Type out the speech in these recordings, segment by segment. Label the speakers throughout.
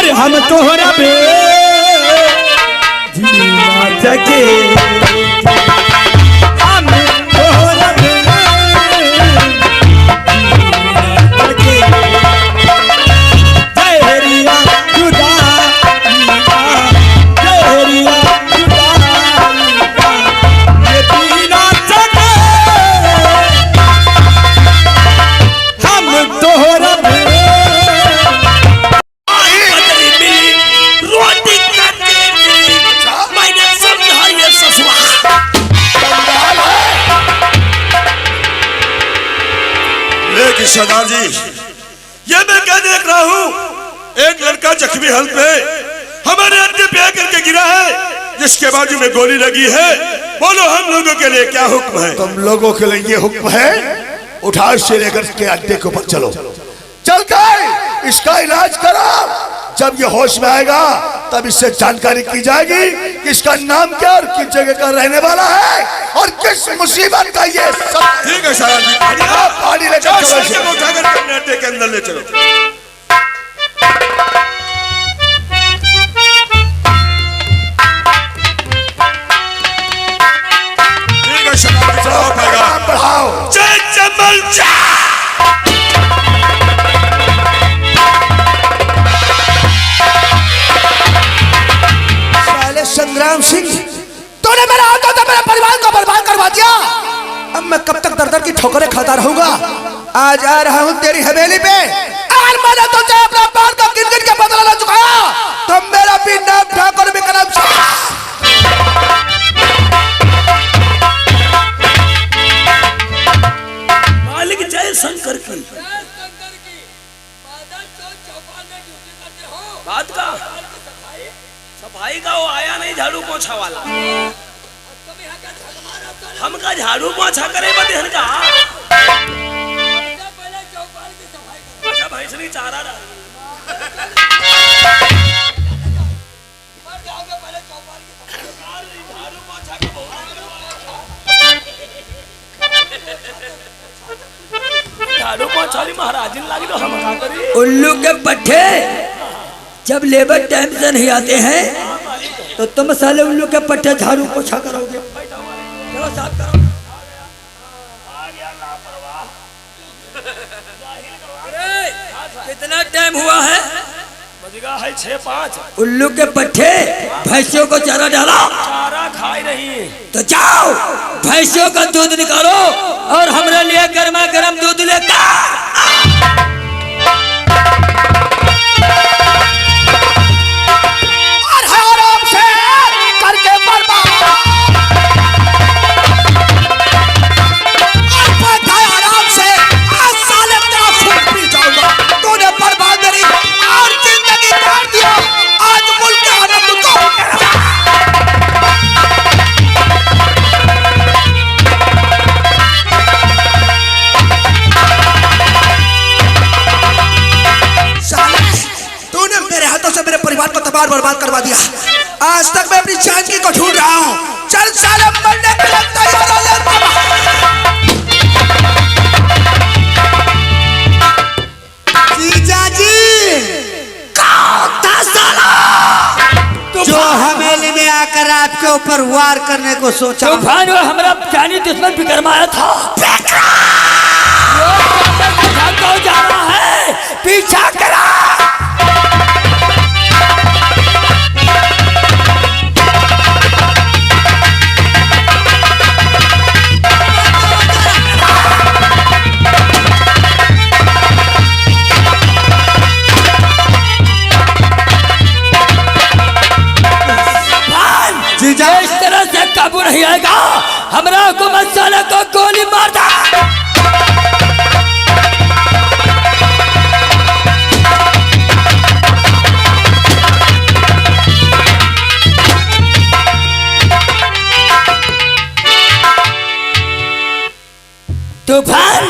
Speaker 1: और हम तोहरा बे जीना जगे हम तोहरा बे जहरिया जुदाई का जहरिया जुदाई का ये जीना जगे हम तोहरा बे
Speaker 2: सरदार जी, ये मैं क्या देख रहा हूँ? एक लड़का जख्मी हालत में हमारे अंदर पे करके गिरा है, जिसके बाजू में गोली लगी है। बोलो हम लोगों के लिए क्या हुक्म है?
Speaker 3: तुम लोगों के लिए ये हुक्म है, उठा इसे लेकर के अड्डे के ऊपर चलो, चल कर इसका इलाज करो। जब ये होश में आएगा तब इससे जानकारी की जाएगी कि इसका नाम क्या और किस जगह का रहने वाला है और किस मुसीबत का ये सब।
Speaker 2: ठीक है सरदार जी,
Speaker 3: पानी लेकर
Speaker 2: अड्डे के अंदर ले चलो। ठीक है सरदार जी, बढ़ाओ। जय जमल
Speaker 3: संग्राम सिंह, तूने मेरा हाथों से मेरे परिवार को बर्बाद करवा दिया। अब मैं कब तक दर दर की ठोकरें खाता रहूंगा? आज आ रहा हूं तेरी हवेली पे। अगर मैंने तुझे अपना बाल का गिन गिन के बदला ना चुकाया तो मेरा भी नाम ठाकुर विक्रम सिंह।
Speaker 4: मालिक जय शंकर की बात का सफाई का वो आया नहीं झाड़ू पोछा वाला। हमका झाड़ू पोछा करे बदहन का। अच्छा भैंसनी चारा झाड़ू पोछा महाराज लागी तो हम क्या करी?
Speaker 5: उल्लू के पट्टे जब लेबर टाइम से नहीं आते हैं तो तुम साले उल्लू के पट्टे झाड़ू पोछा करोगे। चलो साफ करो। कितना टाइम हुआ है?
Speaker 4: बजगा है 6-5।
Speaker 5: उल्लू के पट्टे भैंसियों को चारा डालो।
Speaker 4: चारा खा रही है
Speaker 5: तो जाओ भैंसियों का दूध निकालो और हमारे लिए गर्मा गर्म दूध लेकर
Speaker 3: बर्बाद करवा दिया। आज तक मैं अपनी जान की को ढूंढ रहा हूँ। चल साले मरने के लिए तैयार हो ले। जीजा जी जो हवेली में आकर आपके ऊपर वार करने को सोचा।
Speaker 5: तूफान और हमारा जानी दुश्मन विक्रम आया था। वो जा रहा है, पीछा करा। इस तरह से काबू नहीं आएगा। हमारा हुकूमत साले को गोली मार दे। तूफान,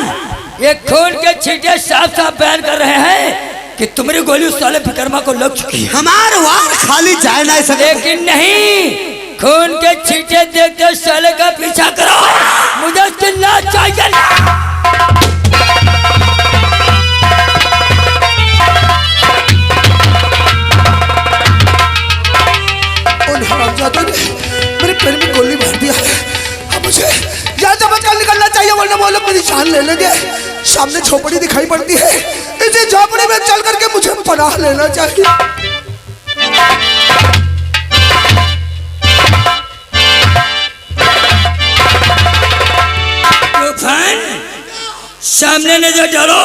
Speaker 5: ये खून के छींटे साफ साफ बयान कर रहे हैं कि तुम्हारी गोली उस साले विक्रमा को लग चुकी है।
Speaker 3: हमारे वार खाली जाए ना सके।
Speaker 5: लेकिन नहीं, खून के छींटे देखते साले का पीछा करो। मुझे चिल्ला चाहिए।
Speaker 3: वरना वो लोग मेरी जान ले लेंगे। सामने झोपड़ी दिखाई पड़ती है, इसी झोपड़ी में चल करके मुझे पनाह लेना चाहिए।
Speaker 5: सामने नजर डालो,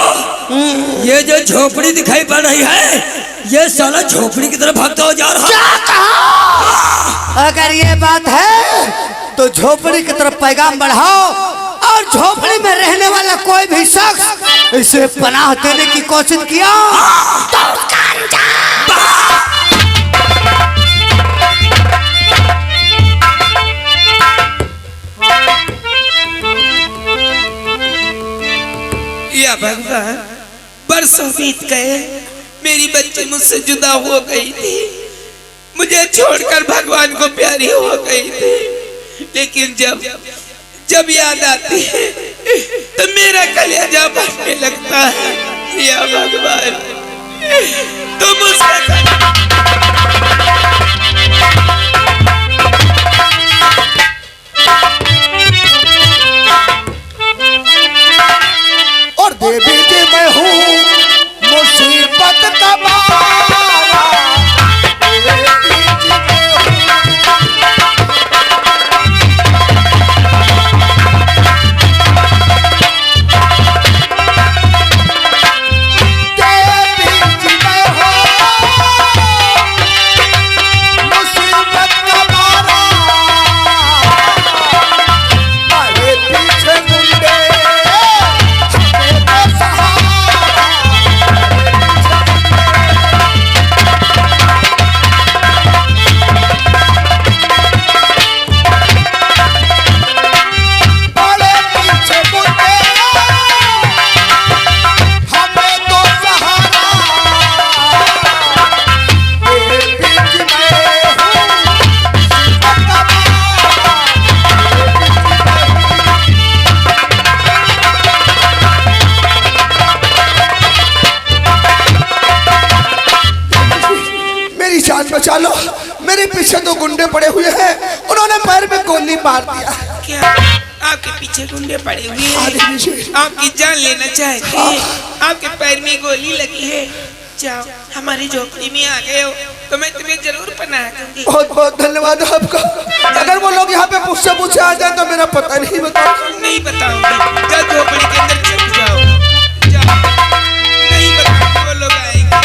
Speaker 5: ये जो झोपड़ी दिखाई पड़ रही है, ये साला झोपड़ी की तरफ भागता हो जा रहा है।
Speaker 3: क्या कहा? अगर ये बात है तो झोपड़ी की तरफ पैगाम बढ़ाओ और झोपड़ी में रहने वाला कोई भी शख्स इसे पनाह देने की कोशिश किया तो उसका
Speaker 4: या भगवान, बरसों बीत गए, मेरी बच्ची मुझसे जुदा हो गई थी, मुझे छोड़कर भगवान को प्यारी हो गई थी। लेकिन जब याद आती है तो मेरा कलेजा फटने लगता है। या भगवान, तुम उसका
Speaker 3: और देवी जी मैं हूँ मुसीबत का मारा, देवी जी मैं मुसीबत का मारा, मारे पीछे मुंडे बचा लो। मेरे पीछे दो गुंडे पड़े हुए हैं, उन्होंने पैर में गोली मार दिया।
Speaker 4: क्या आपके पीछे गुंडे पड़े हुए हैं? आपकी जान लेना चाहते हैं? आपके पैर में गोली लगी है? जाओ, हमारी झोपड़ी में आ गए हो तो मैं तुम्हें जरूर पनाह दूंगी।
Speaker 3: बहुत बहुत धन्यवाद आपका। अगर वो लोग यहाँ पे पूछे आ जाए तो मेरा पता नहीं बताओ।
Speaker 4: नहीं बताऊंगी, जब झोपड़ी के अंदर चल जाओ, नहीं बताऊंगी, वो लोग आएंगे।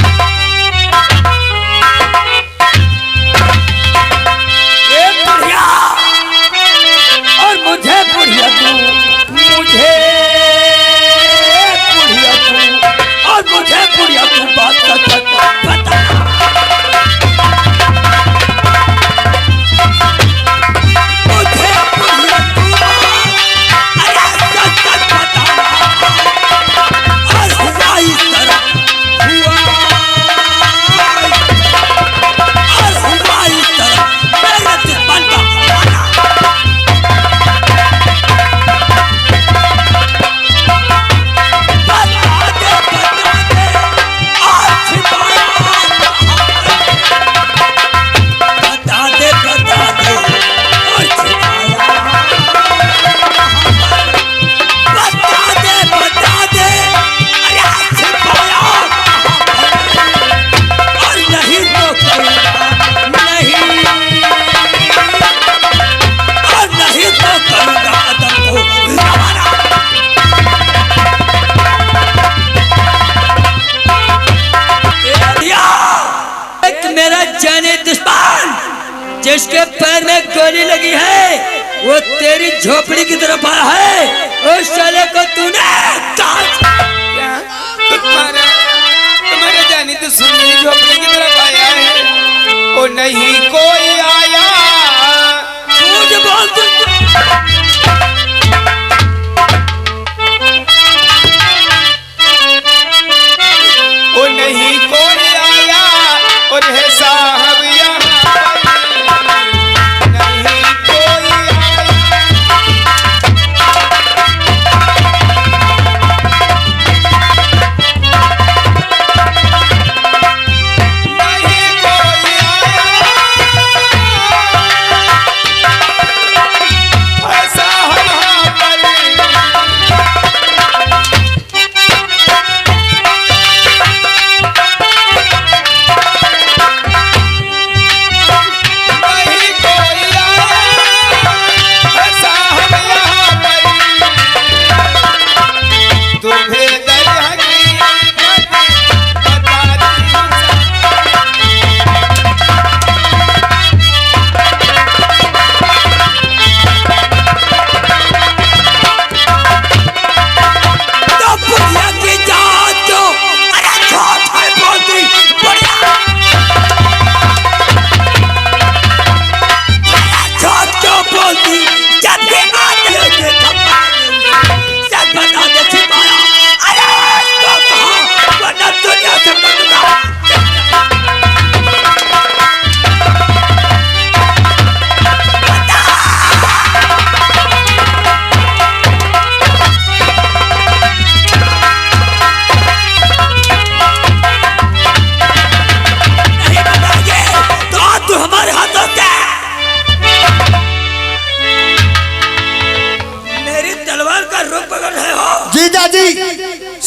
Speaker 5: और मुझे बुढ़िया तू, और मुझे बुढ़िया तू बात सच बता। मुझे बुढ़िया तू अरे सच बता। और हुआ इस तरह, और हुआ इस तरह मेरे दुश्मन का जिसके पैर में गोली लगी है वो तेरी झोपड़ी की तरफ आया है। उस साले को तूने
Speaker 4: तुम्हारे जाने तो सुन मेरी झोपड़ी की तरफ आया है। ओ नहीं कोई आया,
Speaker 5: झूठ बोल तू।
Speaker 4: ओ नहीं कोई आया और है साहब यहाँ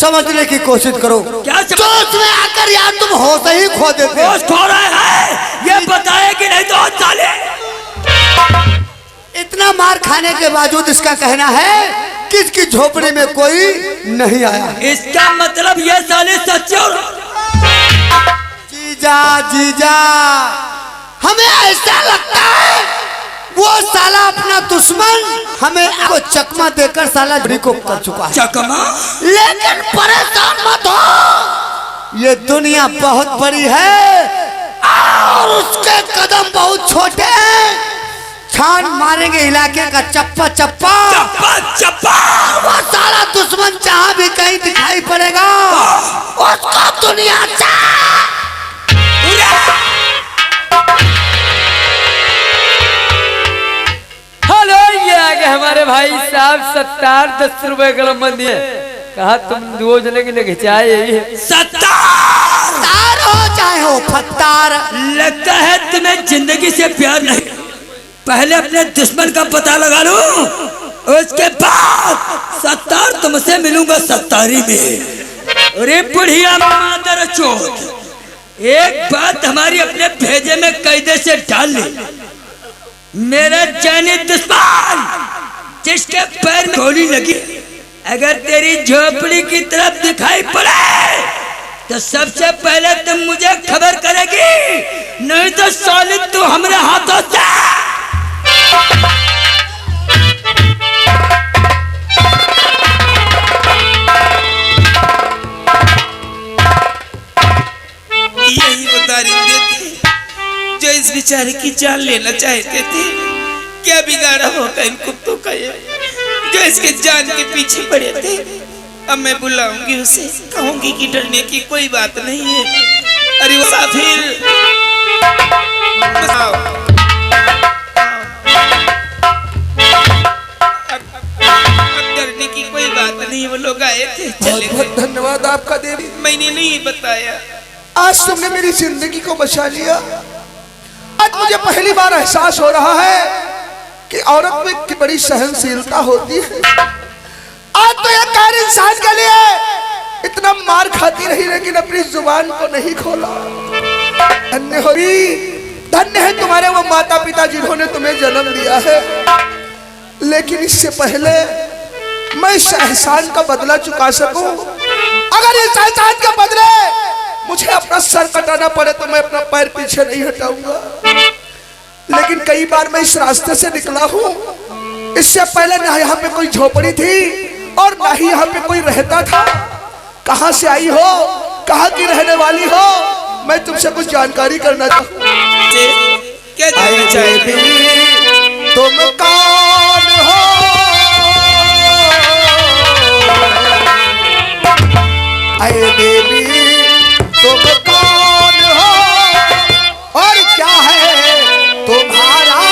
Speaker 3: समझने की कोशिश करो।
Speaker 5: क्या
Speaker 3: तो उसमें आकर यार तुम होश ही खो देते हो।
Speaker 5: होश खो रहे हैं, ये बताए कि नहीं तो साले।
Speaker 3: इतना मार खाने के बावजूद इसका कहना है कि इसकी झोपड़ी में कोई नहीं आया।
Speaker 5: इसका मतलब ये साले सच्चे और
Speaker 3: जीजा जीजा हमें ऐसा लगता है वो साला अपना दुश्मन हमें वो चकमा देकर साला झोपड़ी को कर चुका है।
Speaker 5: चकमा?
Speaker 3: लेकिन परेशान मत हो, ये दुनिया बहुत बड़ी है और उसके कदम बहुत छोटे हैं। छान मारेंगे इलाके का चप्पा चप्पा
Speaker 5: चप्पा चप्पा।
Speaker 3: वो साला दुश्मन जहाँ भी कहीं दिखाई पड़ेगा उसको दुनिया
Speaker 6: हेलो, ये आ गए हमारे भाई साहब 70-10 रुपए कलम बंदी है। कहा तुम दो जने के लेके चाहे यही है।
Speaker 3: 70 हो चाहे हो फत्तार।
Speaker 5: लगता है तुम्हें जिंदगी से प्यार नहीं। पहले अपने दुश्मन का पता लगा लो, उसके बाद 70 तुमसे मिलूंगा 70 में। अरे बुढ़िया मादर चोद, एक बात हमारी अपने भेजे में कायदे से डाल ली। मेरा जानी दुश्मन जिसके पैर में गोली लगी, अगर तेरी झोपड़ी की तरफ दिखाई पड़े तो सबसे पहले तुम मुझे खबर करेगी, नहीं तो साले तू हमारे हाथों से।
Speaker 4: यही वो दारिंदे थे जो इस बेचारे की जान लेना चाहते थे। क्या बिगाड़ा होगा इन कुत्तों का ये, जो इसके जान के पीछे पड़े थे। अब मैं बुलाऊंगी उसे, कहूंगी कि डरने की कोई बात नहीं है। अरे मुसाफिर, आओ। अब डरने की कोई बात नहीं, वो लोग आए थे चले गए।
Speaker 2: धन्यवाद आपका देवी।
Speaker 4: मैंने नहीं बताया।
Speaker 2: आज तुमने मेरी जिंदगी को बचा लिया। आज मुझे पहली बार एहसास हो रहा है कि औरत में कितनी बड़ी सहनशीलता होती है। आज तो एक कार इंसान के लिए इतना मार खाती रही लेकिन अपनी जुबान को नहीं खोला। धन्य हो, धन्य है तुम्हारे वो माता पिता जिन्होंने तुम्हें जन्म दिया है। लेकिन इससे पहले मैं इस एहसान का बदला चुका सकूं, अगर इस एहसान के बदले मुझे अपना सर कटाना पड़े तो मैं अपना पैर पीछे नहीं हटाऊंगा। लेकिन कई बार मैं इस रास्ते से निकला हूँ, इससे पहले ना यहाँ पे कोई झोपड़ी थी और ना ही यहाँ पे कोई रहता था। कहाँ से आई हो, कहाँ की रहने वाली हो, मैं तुमसे कुछ जानकारी करना चाहूँ।
Speaker 4: क्या जानना चाहते?
Speaker 2: तुम कौन हो? आए देवी तुम कौन हो और क्या है तुम्हारा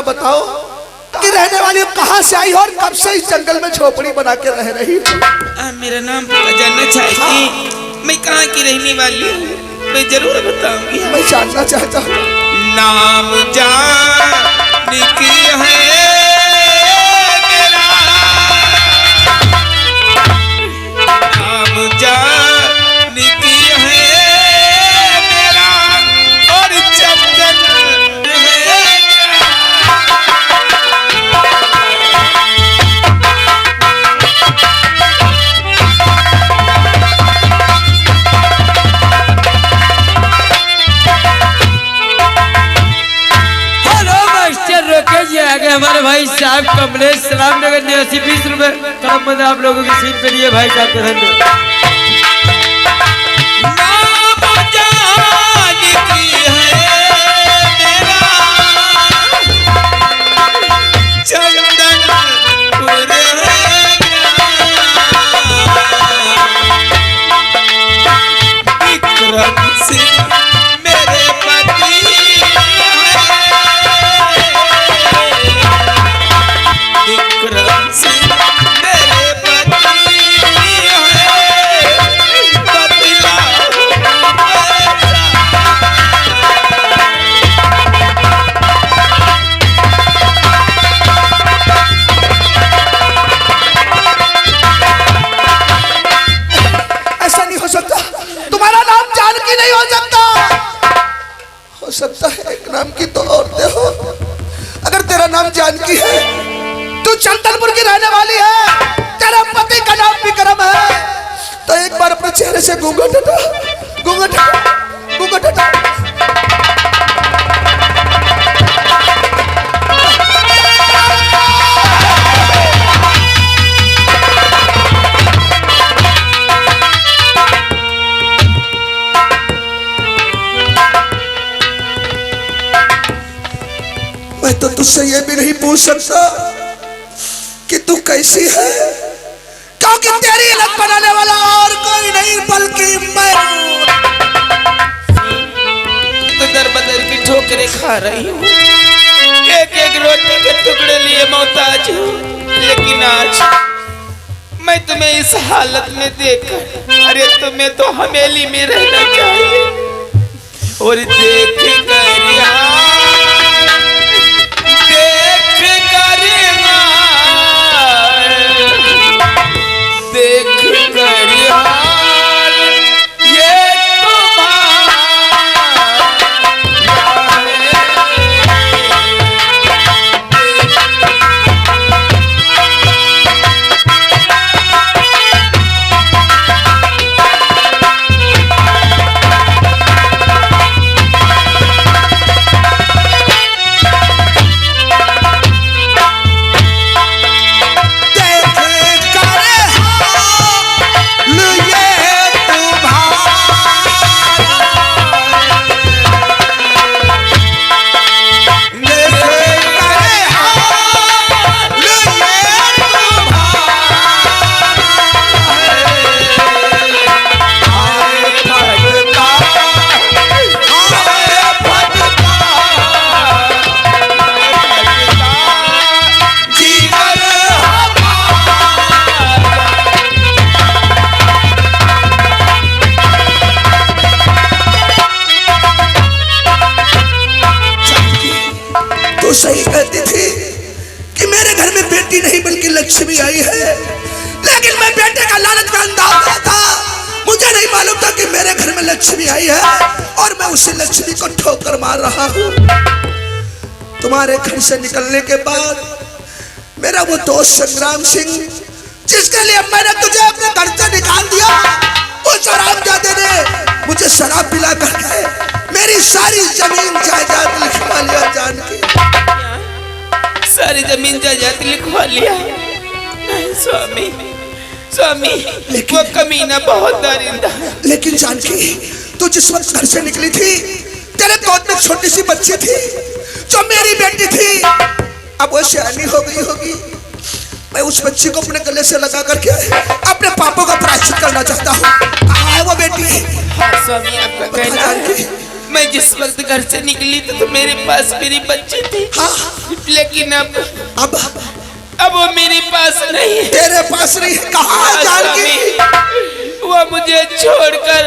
Speaker 2: बताओ कि रहने वाली कहाँ से आई हो और कब से इस जंगल में झोपड़ी बना के रह रही हो?
Speaker 4: मेरा नाम जानना चाहती? मैं कहाँ की रहने वाली हूँ? मैं जरूर बताऊंगी।
Speaker 2: मैं जानना चाहता हूँ।
Speaker 4: नाम जानने की है मेरा, नाम जानने की है मेरा, और चंदन है
Speaker 6: साहब कमलेश सलाम नगर 89 रुपए कलम बंद आप लोगों की सीट पे दिए भाई साहब को धन्यवाद।
Speaker 3: सकता है एक नाम की तो औरतें हो। अगर तेरा नाम जानकी है, तू चंदनपुर की रहने वाली है, तेरा पति का नाम विक्रम है, तो एक बार अपने चेहरे से घूंघट हटा, घूंघट हटा, घूंघट हटा। मैं तो तुझसे ये भी नहीं पूछ सकता कि तू कैसी है, क्योंकि तेरी लत बनाने वाला और कोई नहीं बल्कि मैं।
Speaker 4: तो दर बदर की ठोकरें खा रही हूँ, एक एक रोटी के टुकड़े लिए मोहताज हूँ, लेकिन आज मैं तुम्हें इस हालत में देखकर, अरे तुम्हें तो हवेली में रहना चाहिए। और देख
Speaker 3: सही कहती थी कि मेरे घर में बेटी नहीं बल्कि लक्ष्मी आई है, लेकिन मैं बेटे का लालच में अंधा हो गया था। मुझे नहीं मालूम था कि मेरे घर में लक्ष्मी आई है और मैं उसी लक्ष्मी को ठोकर मार रहा हूँ। तुम्हारे घर से निकलने के बाद मेरा वो दोस्त संग्राम सिंह, जिसके लिए मैंने तुझे अपने घर से निकाल दिया, उस हरामजादे ने मुझे शराब पिला करके मेरी सारी जमीन जायदाद लिखवा लिया। जानकी
Speaker 4: सारी जमीन जायदाद लिखवा लिया? नहीं स्वामी, स्वामी वो कमीना बहुत दरिंदा।
Speaker 3: लेकिन जानकी, तू जिस वक्त घर से निकली थी, तेरे गोद में छोटी सी बच्ची थी जो मेरी बेटी थी। अब वो सियानी हो गई होगी, मैं उस बच्ची को अपने गले से लगा करके अपने पापों का प्रायश्चित करना चाहता हूँ। कहाँ है वो बेटी?
Speaker 4: हाँ स्वामी, आपका कहना है। मैं जिस वक्त घर से निकली तो मेरे पास मेरी बच्ची थी। हाँ। लेकिन अब वो मेरे पास नहीं है।
Speaker 3: तेरे पास नहीं है? कहाँ है जानकी?
Speaker 4: वो मुझे छोड़कर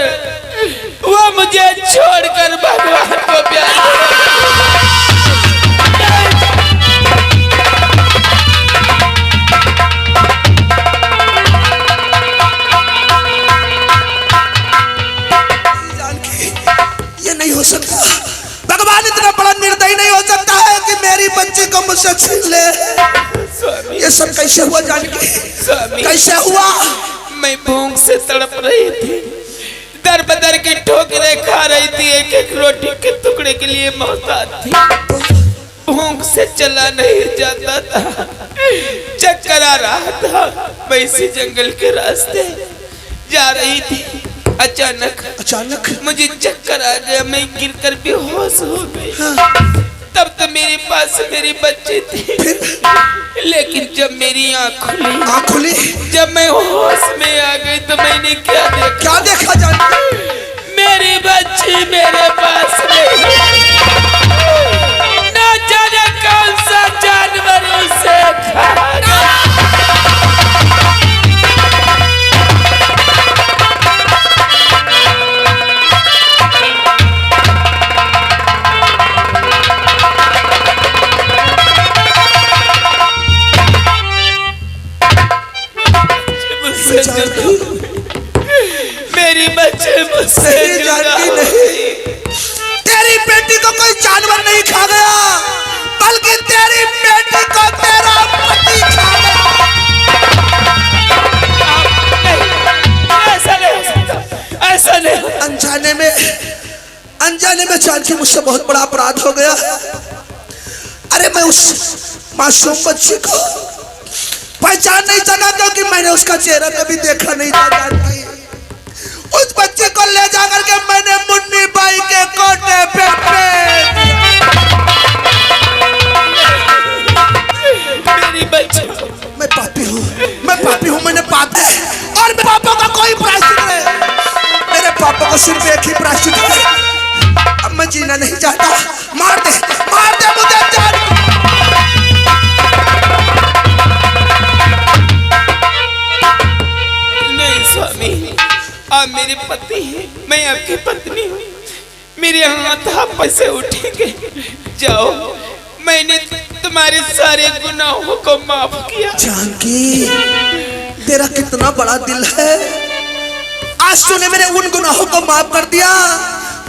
Speaker 4: भगवान को प्यार।
Speaker 3: नहीं हो सकता, भगवान इतना बड़ा निर्दयी नहीं हो सकता है कि मेरी बच्ची को मुझसे छीन ले। ये सब कैसे हुआ जानकी? कैसे हुआ?
Speaker 4: मैं भूख से तड़प रही थी, दर बदर की ठोकरें खा रही थी, एक एक रोटी के टुकड़े के लिए मोहताज थी। भूख से चला नहीं जाता था, चक्कर आ रहा था। मैं इसी जंगल के रास्ते जा रही थी, अचानक मुझे चक्कर आ गया। मैं गिरकर बेहोश हो गई। तब तो मेरे पास मेरी बच्ची थी, लेकिन जब मेरी आँख खुली, जब मैं होश में आ गई तो मैंने क्या देखा जानकी? मेरी बच्ची मेरे पास नहीं, ना जाने कौन सा जानवर उसे खा गया। मेरी बच्चे मुझसे जानकी नहीं।
Speaker 3: तेरी बेटी को कोई जानवर नहीं खा गया, बल्कि तेरी बेटी को तेरा पति खा गया।
Speaker 4: ऐसा नहीं हो सकता, ऐसा नहीं।
Speaker 3: अनजाने में जानकी मुझसे बहुत बड़ा अपराध हो गया। अरे मैं उस मासूम बच्ची को पहचान नहीं सका, क्योंकि मैंने उसका चेहरा कभी देखा नहीं था जानकी। उस बच्चे को ले जाकर के मैंने मुन्नी बाई के कोटे पे
Speaker 4: मेरी बच्ची,
Speaker 3: मैं पापी हूँ, मैंने पाप है और मेरे पापों का कोई प्रायश्चित नहीं। मेरे पापों को सिर्फ एक ही प्रायश्चित है। अब मैं जीना नहीं चाहता, मार दे मुझे जान।
Speaker 4: नहीं स्वामी, आप मेरे पति हैं, मैं आपकी पत्नी हूँ। मेरे हाथ आप से उठेंगे। जाओ, मैंने तुम्हारे सारे गुनाहों को माफ किया।
Speaker 3: जानकी, तेरा कितना बड़ा दिल है। आज तूने मेरे उन गुनाहों को माफ कर दिया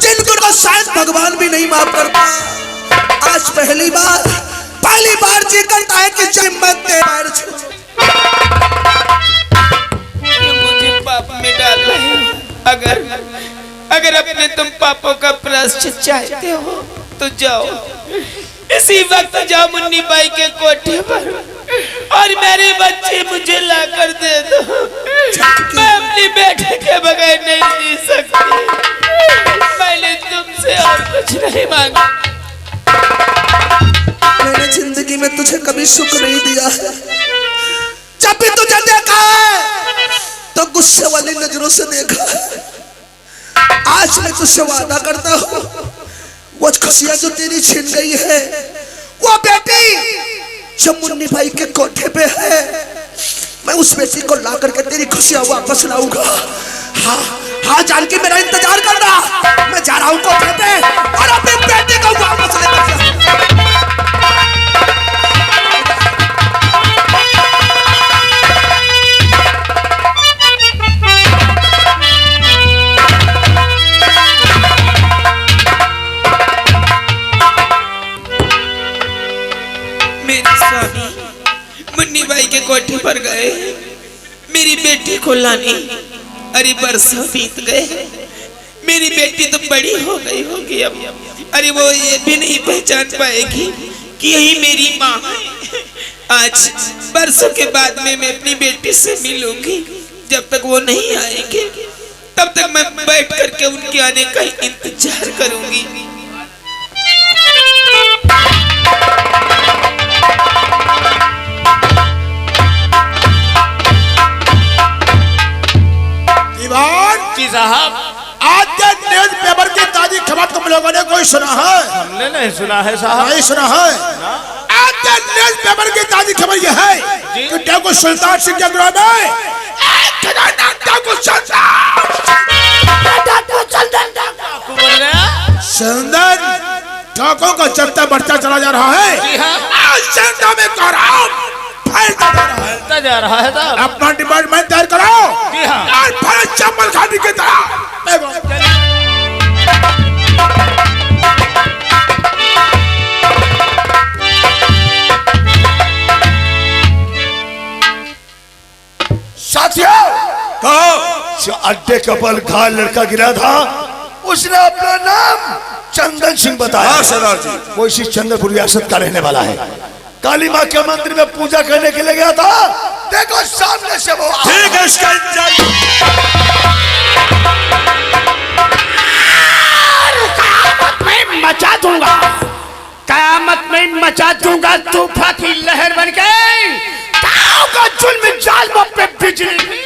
Speaker 3: जिन गुनाहों को शायद भगवान भी नहीं माफ करता। आज पहली बार जी करता है कि हिम्मत दे पैर छू।
Speaker 4: मुझे पाप में डाल रहे हो। अगर अपने तुम पापों का प्रायश्चित चाहते हो तो जाओ, इसी वक्त जाओ मुन्नी बाई के कोठे पर और मेरे बच्चे मुझे लाकर दे दो। मैं अपनी बेटे के बगैर नहीं जी सकती। मैंने तुमसे और कुछ नहीं मांगा।
Speaker 3: मैंने जिंदगी में तुझे कभी सुख नहीं दिया है। जब भी तुझे देखा है तो गुस्से वाली नजरों से देखा है। आज मैं तुझसे वादा करता हूँ, वो खुशियां जो तेरी छिन गई है, वो बेटी जो मुन्नी भाई के कोठे पे है, मैं उस बेटी को ला करके तेरी खुशियां वापस लाऊंगा। हाँ जानकी, मेरा इंतजार कर रहा। मैं जा रहा हूँ कोठे पे और अपनी बेटी को वापस लेकर।
Speaker 4: मुन्नी बाई के कोठे पर गए मेरी बेटी को लाने। अरे बरसों बीत गए, मेरी बेटी तो बड़ी हो गई होगी अब। अरे वो ये भी नहीं पहचान पाएगी कि यही मेरी माँ है। आज बरसों के बाद में मैं अपनी बेटी से मिलूंगी। जब तक वो नहीं आएंगे तब तक मैं बैठ करके उनके आने का इंतजार करूंगी।
Speaker 1: जी साहब, आज के न्यूज पेपर की ताजी खबर तुम लोगों ने कोई सुना है?
Speaker 7: हमने नहीं सुना है साहब।
Speaker 1: नहीं सुना है। आज के न्यूज पेपर की ताजी खबर यह है कि ठाकुर सुल्तान सिंह के विरोध में ठाकुर का चलता बढ़ता चला जा रहा है। आज में
Speaker 7: फैलता जा रहा है साहब।
Speaker 1: अपना डिपार्टमेंट तैयार कराओ।
Speaker 7: जी हाँ।
Speaker 1: आज भारत चंबल घाटी की तरह।
Speaker 3: साथियों, जो अड्डे कपल घायल लड़का गिरा था, उसने अपना नाम चंदन सिंह बताया।
Speaker 2: हाँ सरदार जी।
Speaker 3: वो इसी चंद्रपुर रियासत का रहने वाला है। काली माँ के मंदिर में पूजा करने के लिए गया था। देखो सामने से वो।
Speaker 2: ठीक है, इसका
Speaker 1: मचा दूंगा, कयामत में मचा दूंगा तूफान की लहर बन के गाँव का जुल्म जालिमों पे बिजली।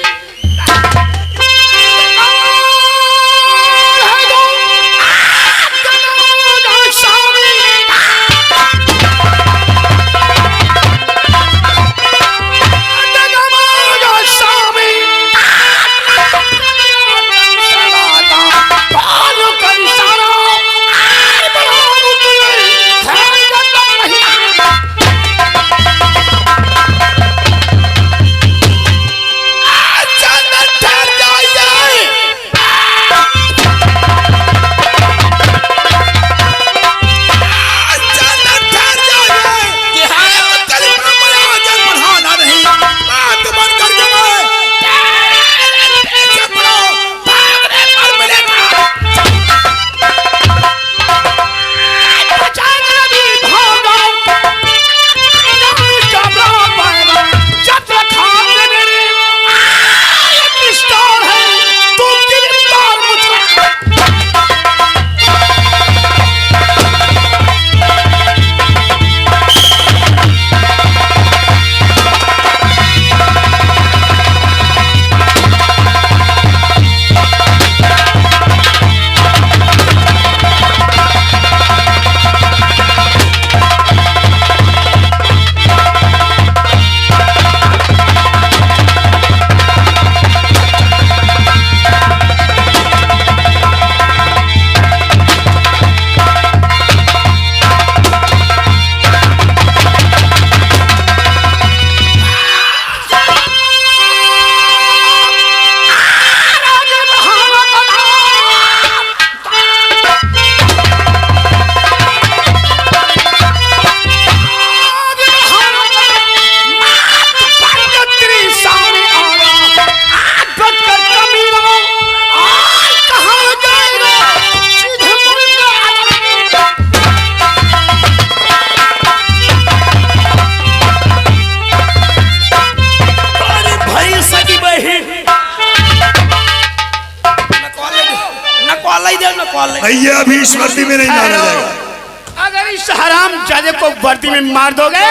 Speaker 2: भैया अभी इस वर्दी में नहीं मारा जाएगा।
Speaker 1: अगर इस हराम जादे को वर्दी में मार दोगे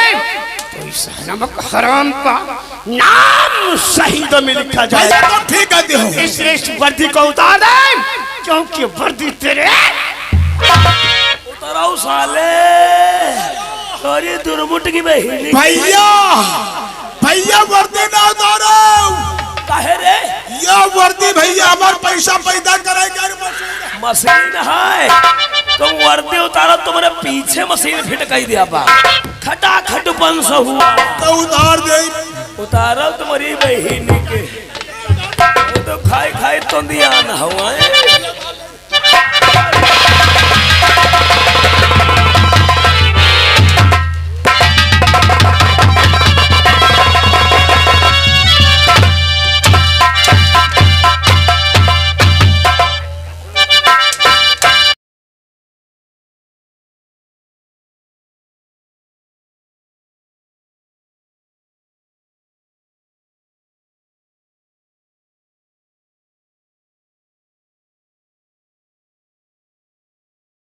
Speaker 1: तो इस हराम का नाम शहीदों में लिखा जाएगा।
Speaker 3: तो ठीक कहते हो।
Speaker 1: इसलिए इस वर्दी को उतार दे, क्योंकि वर्दी तेरे
Speaker 5: उतराओ साले। अरे दुर्मुट की बहन।
Speaker 3: भैया भैया वर्दी ना उतारो।
Speaker 5: काहे रे?
Speaker 3: यह वर्दी भैया हमारे पैसा पैदा करेगा।
Speaker 5: मशीन है तुम वर्दी उतारो, तुम्हारे पीछे मशीन फिट कर दिया बा। खटाखट बंस हुआ
Speaker 3: तो उतार दे।
Speaker 5: उतारो तुम्हारी बहन के। वो तो खाए खाए तो दिया न हुआ है।